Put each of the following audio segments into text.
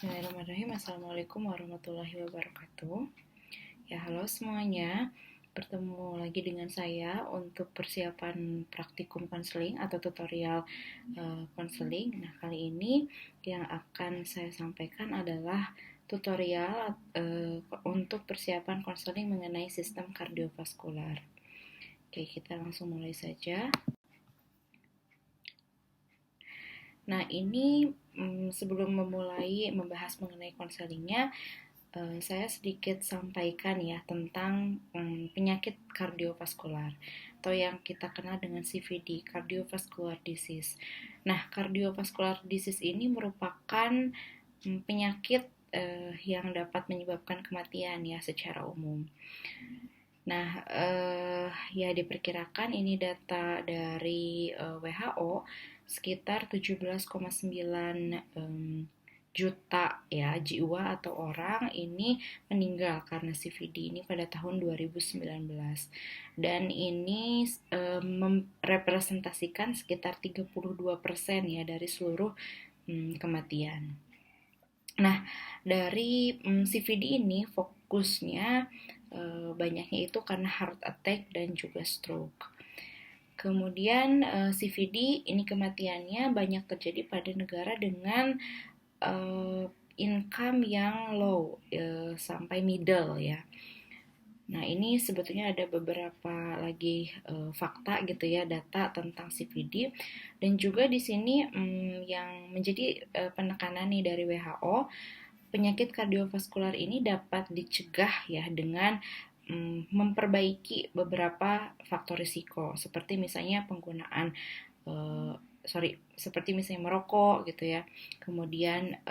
Bismillahirrahmanirrahim. Assalamualaikum warahmatullahi wabarakatuh. Ya, halo semuanya. Bertemu lagi dengan saya untuk persiapan praktikum konseling atau tutorial konseling. Nah, kali ini yang akan saya sampaikan adalah tutorial untuk persiapan konseling mengenai sistem kardiovaskular. Oke, kita langsung mulai saja. Nah, ini sebelum memulai membahas mengenai konselingnya, saya sedikit sampaikan ya tentang penyakit kardiovaskular atau yang kita kenal dengan CVD, cardiovascular disease. Nah, cardiovascular disease ini merupakan penyakit yang dapat menyebabkan kematian ya secara umum. Nah, ya diperkirakan ini data dari WHO sekitar 17,9 juta ya jiwa atau orang ini meninggal karena CVD ini pada tahun 2019 dan ini merepresentasikan sekitar 32% ya dari seluruh kematian. Nah, dari CVD ini fokusnya banyaknya itu karena heart attack dan juga stroke. Kemudian CVD ini kematiannya banyak terjadi pada negara dengan income yang low sampai middle ya. Nah, ini sebetulnya ada beberapa lagi fakta gitu ya, data tentang CVD dan juga di sini yang menjadi penekanan nih dari WHO, penyakit kardiovaskular ini dapat dicegah ya dengan memperbaiki beberapa faktor risiko seperti misalnya penggunaan seperti misalnya merokok gitu ya, kemudian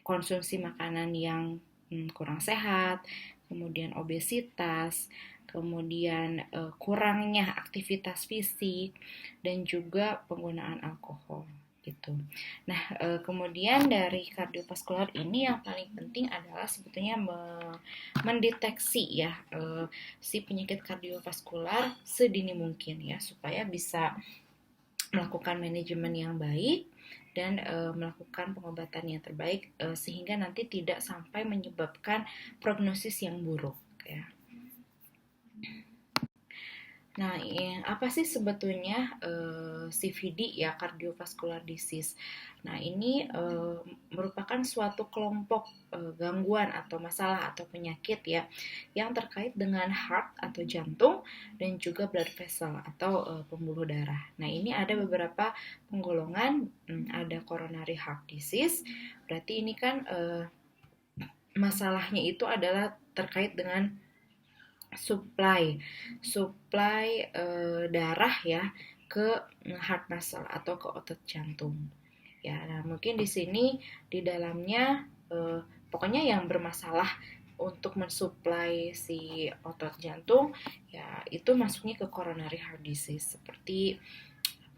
konsumsi makanan yang kurang sehat, kemudian obesitas, kemudian kurangnya aktivitas fisik dan juga penggunaan alkohol gitu. Nah, kemudian dari kardiovaskular ini yang paling penting adalah sebetulnya mendeteksi ya si penyakit kardiovaskular sedini mungkin ya supaya bisa melakukan manajemen yang baik dan melakukan pengobatan yang terbaik sehingga nanti tidak sampai menyebabkan prognosis yang buruk ya. Nah, apa sih sebetulnya CVD ya, cardiovascular disease? Nah, ini merupakan suatu kelompok gangguan atau masalah atau penyakit ya yang terkait dengan heart atau jantung dan juga blood vessel atau pembuluh darah. Nah, ini ada beberapa penggolongan, ada coronary heart disease. Berarti ini kan masalahnya itu adalah terkait dengan supply darah ya ke heart muscle atau ke otot jantung. Ya, nah mungkin di sini di dalamnya pokoknya yang bermasalah untuk mensuplai si otot jantung ya itu masuknya ke coronary heart disease seperti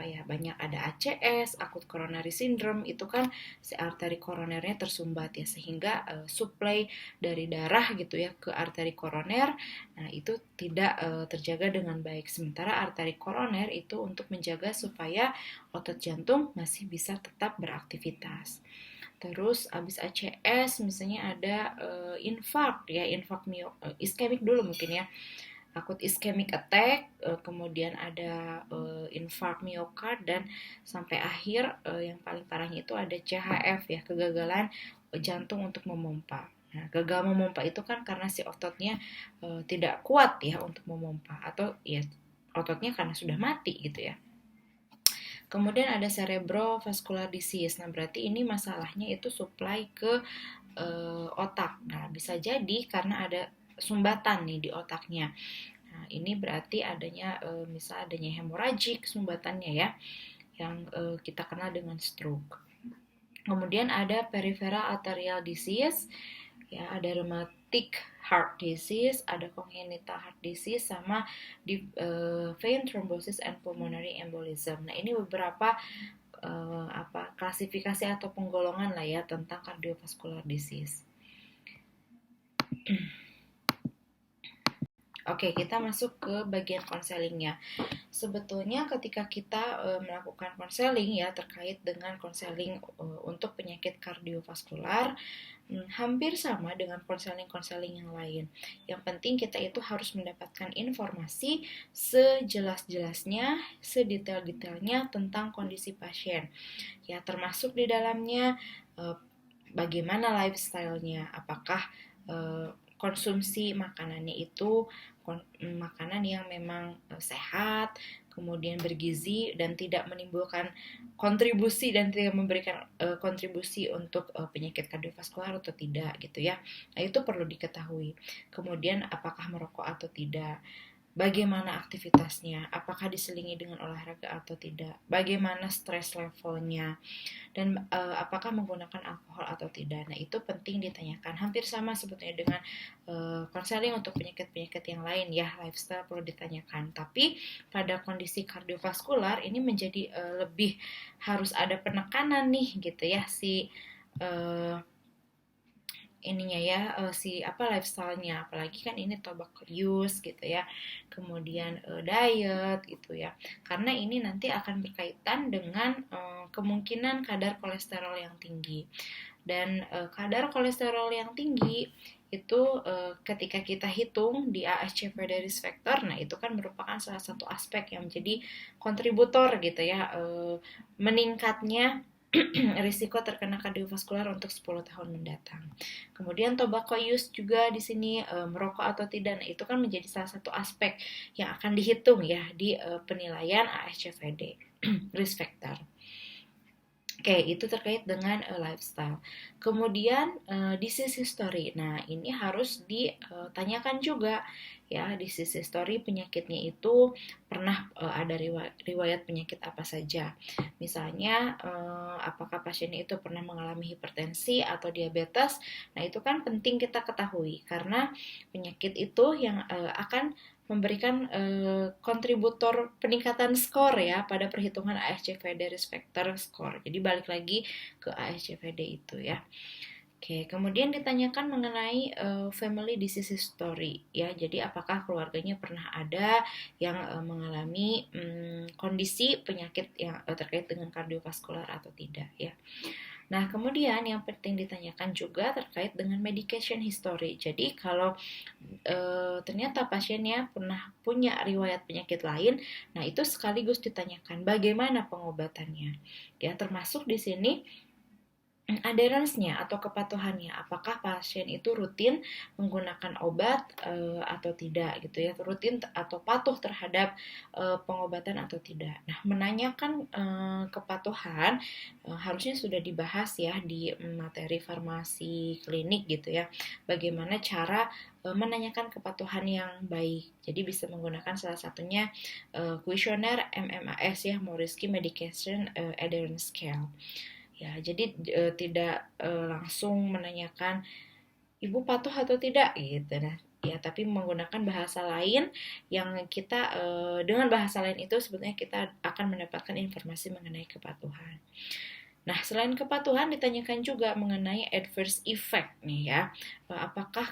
banyak ada ACS, akut coronary syndrome, itu kan si arteri koronernya tersumbat ya sehingga suplai dari darah gitu ya ke arteri koroner, nah itu tidak terjaga dengan baik. Sementara arteri koroner itu untuk menjaga supaya otot jantung masih bisa tetap beraktivitas. Terus abis ACS misalnya ada infark ya, iskemik dulu mungkin ya, akut ischemic attack, kemudian ada infark miokard dan sampai akhir yang paling parahnya itu ada CHF ya, kegagalan jantung untuk memompa. Nah, gagal memompa itu kan karena si ototnya tidak kuat ya untuk memompa atau ya ototnya karena sudah mati gitu ya. Kemudian ada cerebrovascular disease. Nah, berarti ini masalahnya itu supply ke otak. Nah, bisa jadi karena ada sumbatan nih di otaknya. Nah, ini berarti adanya misal adanya hemoragik sumbatannya ya, yang kita kenal dengan stroke. Kemudian ada peripheral arterial disease, ya ada rheumatic heart disease, ada congenital heart disease, sama di vein thrombosis and pulmonary embolism. Nah, ini beberapa klasifikasi atau penggolongan lah ya tentang cardiovascular disease. Oke, kita masuk ke bagian konselingnya. Sebetulnya ketika kita melakukan konseling ya terkait dengan konseling untuk penyakit kardiovaskular, hampir sama dengan konseling-konseling yang lain. Yang penting kita itu harus mendapatkan informasi sejelas-jelasnya, sedetail-detailnya tentang kondisi pasien. Ya, termasuk di dalamnya bagaimana lifestyle-nya, apakah konsumsi makanannya itu makanan yang memang sehat, kemudian bergizi dan tidak menimbulkan kontribusi dan tidak memberikan kontribusi untuk penyakit kardiovaskular atau tidak gitu ya. Nah, itu perlu diketahui. Kemudian apakah merokok atau tidak, bagaimana aktivitasnya, apakah diselingi dengan olahraga atau tidak, bagaimana stres levelnya, dan apakah menggunakan alkohol atau tidak. Nah, itu penting ditanyakan. Hampir sama sebetulnya dengan konseling untuk penyakit-penyakit yang lain ya, lifestyle perlu ditanyakan. Tapi pada kondisi kardiovaskular ini menjadi lebih harus ada penekanan nih gitu ya, si ininya ya, si lifestyle-nya, apalagi kan ini tobacco use gitu ya, kemudian diet gitu ya, karena ini nanti akan berkaitan dengan kemungkinan kadar kolesterol yang tinggi. Dan kadar kolesterol yang tinggi itu ketika kita hitung di ASCVD risk factor, nah itu kan merupakan salah satu aspek yang menjadi kontributor gitu ya, meningkatnya risiko terkena kardiovaskular untuk 10 tahun mendatang. Kemudian tobacco use juga di sini, merokok atau tidak. Nah, itu kan menjadi salah satu aspek yang akan dihitung ya di penilaian ASCVD risk factor. Oke, itu terkait dengan lifestyle. Kemudian disease history. Nah, ini harus ditanyakan juga ya, disease history penyakitnya itu pernah ada riwayat penyakit apa saja. Misalnya apakah pasiennya itu pernah mengalami hipertensi atau diabetes. Nah, itu kan penting kita ketahui karena penyakit itu yang akan memberikan kontributor peningkatan skor ya pada perhitungan ASCVD risk factor score. Jadi balik lagi ke ASCVD itu ya. Oke, kemudian ditanyakan mengenai family disease history ya. Jadi apakah keluarganya pernah ada yang mengalami kondisi penyakit yang terkait dengan kardiovaskular atau tidak ya. Nah, kemudian yang penting ditanyakan juga terkait dengan medication history. Jadi kalau ternyata pasiennya pernah punya riwayat penyakit lain, nah itu sekaligus ditanyakan bagaimana pengobatannya. Ya, termasuk di sini adherence-nya atau kepatuhannya, apakah pasien itu rutin menggunakan obat atau tidak gitu ya, rutin atau patuh terhadap pengobatan atau tidak. Nah, menanyakan kepatuhan harusnya sudah dibahas ya di materi farmasi klinik gitu ya, bagaimana cara menanyakan kepatuhan yang baik. Jadi bisa menggunakan salah satunya kuesioner MMAS ya, Morisky Medication Adherence Scale. Ya, jadi tidak langsung menanyakan ibu patuh atau tidak gitu. Nah, ya tapi menggunakan bahasa lain yang kita dengan bahasa lain itu sebetulnya kita akan mendapatkan informasi mengenai kepatuhan. Nah, selain kepatuhan ditanyakan juga mengenai adverse effect nih ya. Apakah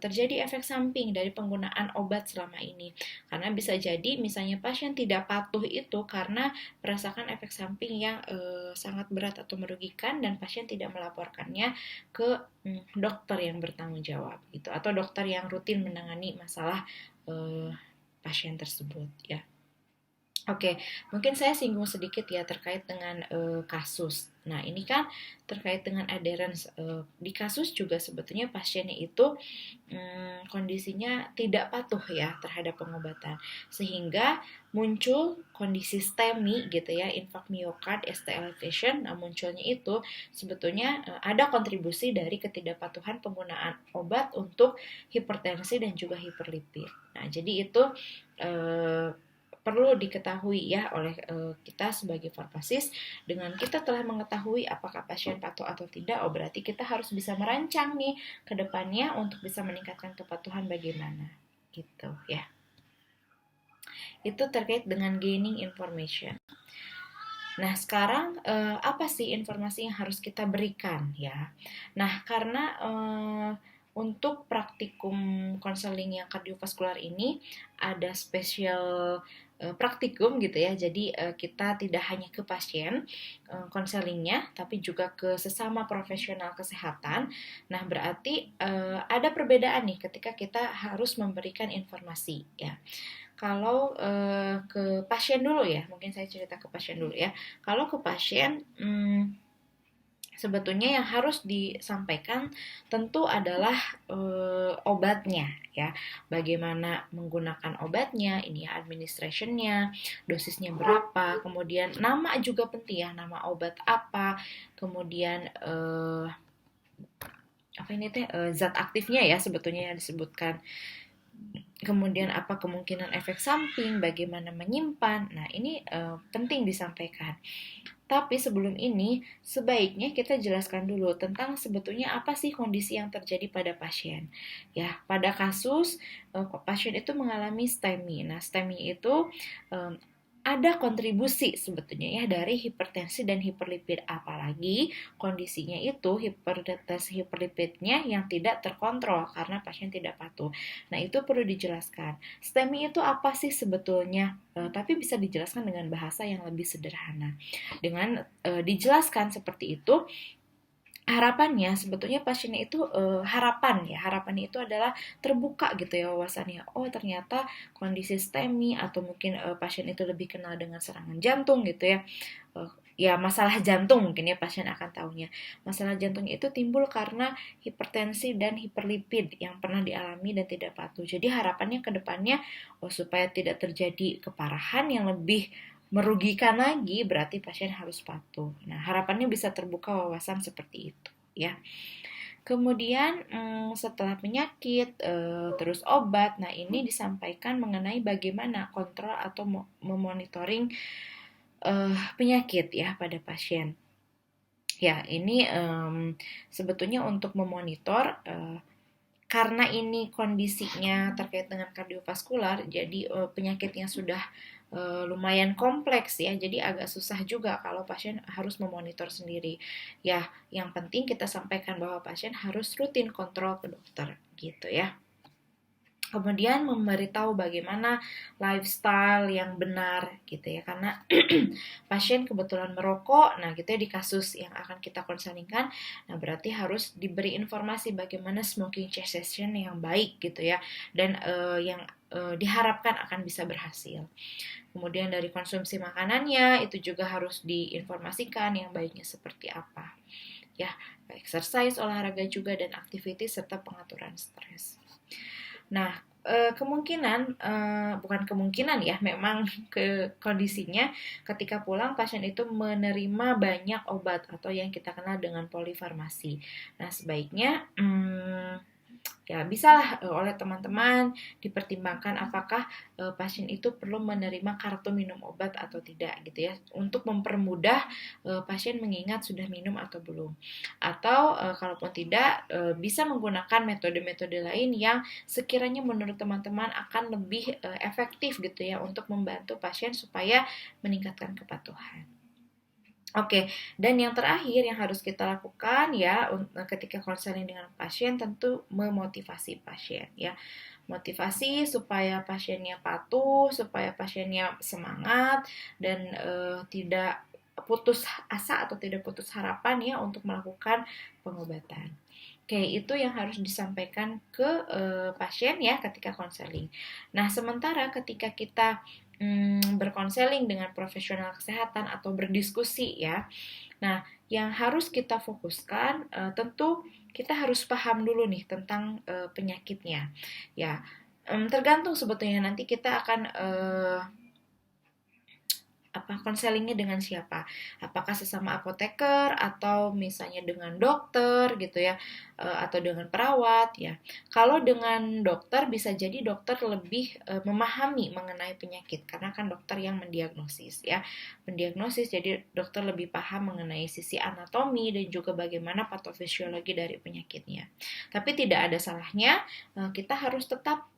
terjadi efek samping dari penggunaan obat selama ini? Karena bisa jadi misalnya pasien tidak patuh itu karena merasakan efek samping yang sangat berat atau merugikan dan pasien tidak melaporkannya ke dokter yang bertanggung jawab gitu, atau dokter yang rutin menangani masalah pasien tersebut ya. Oke, mungkin saya singgung sedikit ya terkait dengan kasus. Nah, ini kan terkait dengan adherence. Di kasus juga sebetulnya pasiennya itu kondisinya tidak patuh ya terhadap pengobatan. Sehingga muncul kondisi STEMI gitu ya, infarct myocard, ST elevation. Nah, munculnya itu sebetulnya ada kontribusi dari ketidakpatuhan penggunaan obat untuk hipertensi dan juga hiperlipid. Nah, jadi itu perlu diketahui ya oleh kita sebagai farmasis. Dengan kita telah mengetahui apakah pasien patuh atau tidak, berarti kita harus bisa merancang nih ke depannya untuk bisa meningkatkan kepatuhan bagaimana gitu ya. Itu terkait dengan gaining information. Nah, sekarang apa sih informasi yang harus kita berikan ya? Nah, karena untuk praktikum konseling yang kardiovaskular ini ada spesial praktikum gitu ya. Jadi kita tidak hanya ke pasien konselingnya, tapi juga ke sesama profesional kesehatan. Nah, berarti ada perbedaan nih ketika kita harus memberikan informasi ya. Kalau ke pasien dulu ya, mungkin saya cerita ke pasien dulu ya. Kalau ke pasien, sebetulnya yang harus disampaikan tentu adalah obatnya ya, bagaimana menggunakan obatnya, ini ya administrationnya, dosisnya berapa, kemudian nama juga penting ya, nama obat apa, kemudian apa ini teh zat aktifnya ya sebetulnya yang disebutkan. Kemudian apa kemungkinan efek samping, bagaimana menyimpan. Nah, ini penting disampaikan. Tapi sebelum ini, sebaiknya kita jelaskan dulu tentang sebetulnya apa sih kondisi yang terjadi pada pasien. Ya, pada kasus pasien itu mengalami STEMI. Nah, STEMI itu ada kontribusi sebetulnya ya dari hipertensi dan hiperlipid, apalagi kondisinya itu hipertensi hiperlipidnya yang tidak terkontrol karena pasien tidak patuh. Nah, itu perlu dijelaskan. STEMI itu apa sih sebetulnya? Tapi bisa dijelaskan dengan bahasa yang lebih sederhana. Dengan dijelaskan seperti itu, harapannya sebetulnya pasiennya itu harapannya itu adalah terbuka gitu ya wawasannya. Oh, ternyata kondisi STEMI atau mungkin pasien itu lebih kenal dengan serangan jantung gitu ya. Ya, masalah jantung mungkin ya pasien akan tahunya. Masalah jantung itu timbul karena hipertensi dan hiperlipid yang pernah dialami dan tidak patuh. Jadi harapannya ke depannya supaya tidak terjadi keparahan yang lebih merugikan lagi, berarti pasien harus patuh. Nah, harapannya bisa terbuka wawasan seperti itu ya. Kemudian setelah penyakit, terus obat, nah ini disampaikan mengenai bagaimana kontrol atau memonitoring penyakit ya pada pasien. Ya, ini sebetulnya untuk memonitor karena ini kondisinya terkait dengan kardiovaskular, jadi penyakitnya sudah lumayan kompleks ya, jadi agak susah juga kalau pasien harus memonitor sendiri. Ya, yang penting kita sampaikan bahwa pasien harus rutin kontrol ke dokter gitu ya. Kemudian memberitahu bagaimana lifestyle yang benar gitu ya, karena pasien kebetulan merokok, nah gitu ya di kasus yang akan kita konselingkan, nah berarti harus diberi informasi bagaimana smoking cessation yang baik gitu ya, dan yang diharapkan akan bisa berhasil. Kemudian dari konsumsi makanannya itu juga harus diinformasikan yang baiknya seperti apa ya, exercise, olahraga juga, dan aktivitas serta pengaturan stres. Nah, bukan kemungkinan ya, memang ke kondisinya ketika pulang pasien itu menerima banyak obat atau yang kita kenal dengan polifarmasi. Nah, sebaiknya ya bisalah oleh teman-teman dipertimbangkan apakah pasien itu perlu menerima kartu minum obat atau tidak gitu ya, untuk mempermudah pasien mengingat sudah minum atau belum, atau kalaupun tidak bisa menggunakan metode-metode lain yang sekiranya menurut teman-teman akan lebih efektif gitu ya untuk membantu pasien supaya meningkatkan kepatuhan. Oke, dan yang terakhir yang harus kita lakukan ya ketika konseling dengan pasien, tentu memotivasi pasien ya. Motivasi supaya pasiennya patuh, supaya pasiennya semangat dan tidak putus asa atau tidak putus harapan ya untuk melakukan pengobatan. Oke, itu yang harus disampaikan ke pasien ya ketika konseling. Nah, sementara ketika kita berkonseling dengan profesional kesehatan atau berdiskusi ya. Nah, yang harus kita fokuskan tentu kita harus paham dulu nih tentang penyakitnya. Ya, tergantung sebetulnya nanti kita akan konselingnya dengan siapa, apakah sesama apoteker atau misalnya dengan dokter gitu ya, atau dengan perawat ya. Kalau dengan dokter bisa jadi dokter lebih memahami mengenai penyakit karena kan dokter yang mendiagnosis ya, jadi dokter lebih paham mengenai sisi anatomi dan juga bagaimana patofisiologi dari penyakitnya. Tapi tidak ada salahnya kita harus tetap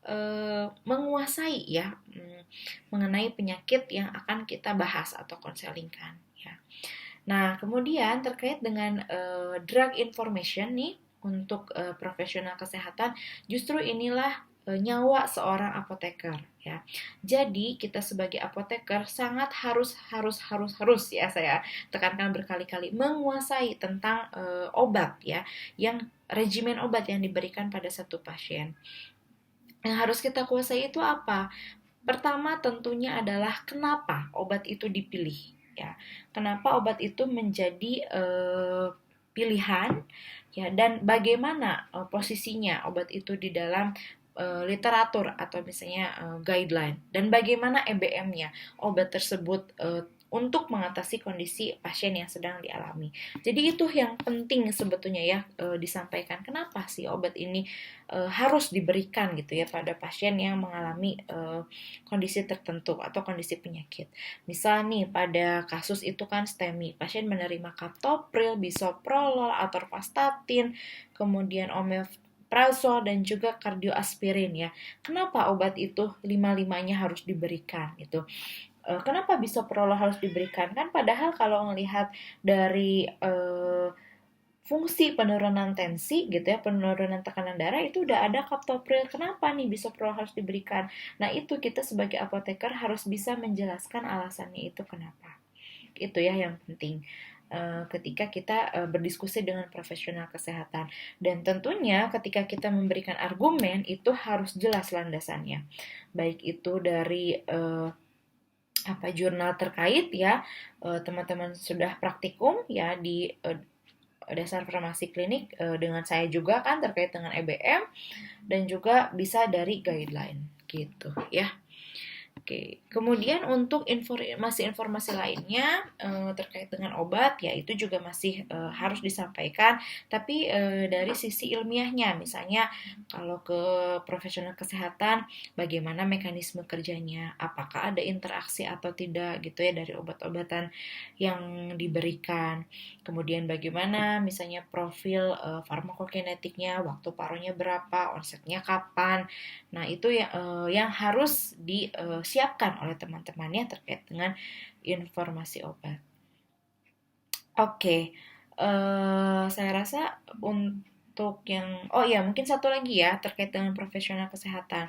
menguasai ya mengenai penyakit yang akan kita bahas atau konselingkan ya. Nah, kemudian terkait dengan drug information nih untuk profesional kesehatan, justru inilah nyawa seorang apoteker ya. Jadi kita sebagai apoteker sangat harus ya, saya tekankan berkali-kali, menguasai tentang obat ya, yang regimen obat yang diberikan pada satu pasien. Yang harus kita kuasai itu apa? Pertama tentunya adalah kenapa obat itu dipilih ya. Kenapa obat itu menjadi pilihan ya, dan bagaimana posisinya obat itu di dalam literatur atau misalnya guideline, dan bagaimana EBM-nya obat tersebut untuk mengatasi kondisi pasien yang sedang dialami. Jadi itu yang penting sebetulnya ya disampaikan, kenapa sih obat ini harus diberikan gitu ya pada pasien yang mengalami kondisi tertentu atau kondisi penyakit. Misal nih pada kasus itu kan STEMI, pasien menerima captopril, bisoprolol, atorvastatin, kemudian omeprazol dan juga kardioaspirin ya. Kenapa obat itu lima-limanya harus diberikan gitu? Kenapa bisoprolol harus diberikan? Kan padahal kalau melihat dari fungsi penurunan tensi gitu ya, penurunan tekanan darah itu udah ada captopril. Kenapa nih bisoprolol harus diberikan? Nah, itu kita sebagai apoteker harus bisa menjelaskan alasannya itu kenapa. Itu ya yang penting ketika kita berdiskusi dengan profesional kesehatan. Dan tentunya ketika kita memberikan argumen itu harus jelas landasannya. Baik itu dari jurnal terkait ya, teman-teman sudah praktikum ya di dasar farmasi klinik dengan saya juga kan terkait dengan EBM, dan juga bisa dari guideline gitu ya. Oke, kemudian untuk informasi lainnya terkait dengan obat ya itu juga masih harus disampaikan, tapi dari sisi ilmiahnya, misalnya kalau ke profesional kesehatan bagaimana mekanisme kerjanya, apakah ada interaksi atau tidak gitu ya dari obat-obatan yang diberikan, kemudian bagaimana misalnya profil farmakokinetiknya, waktu paronya berapa, onsetnya kapan. Nah itu yang harus disiapkan oleh teman-temannya terkait dengan informasi obat. Oke, saya rasa untuk yang mungkin satu lagi ya terkait dengan profesional kesehatan,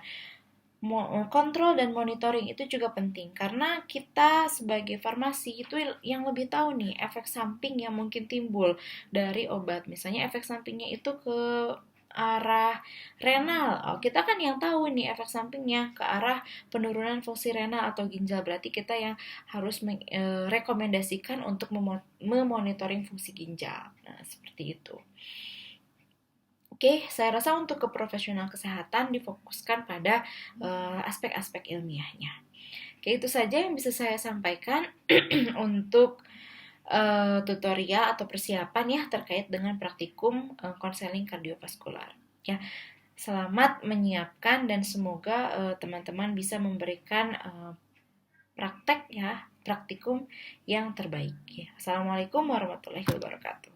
kontrol dan monitoring itu juga penting, karena kita sebagai farmasi itu yang lebih tahu nih efek samping yang mungkin timbul dari obat. Misalnya efek sampingnya itu ke arah renal, kita kan yang tahu nih efek sampingnya ke arah penurunan fungsi renal atau ginjal, berarti kita yang harus merekomendasikan untuk memonitoring fungsi ginjal. Nah, seperti itu. Oke, saya rasa untuk ke profesional kesehatan difokuskan pada aspek-aspek ilmiahnya. Oke, itu saja yang bisa saya sampaikan untuk tutorial atau persiapan ya terkait dengan praktikum konseling kardiovaskular. Ya, selamat menyiapkan dan semoga teman-teman bisa memberikan praktikum yang terbaik. Ya. Assalamualaikum warahmatullahi wabarakatuh.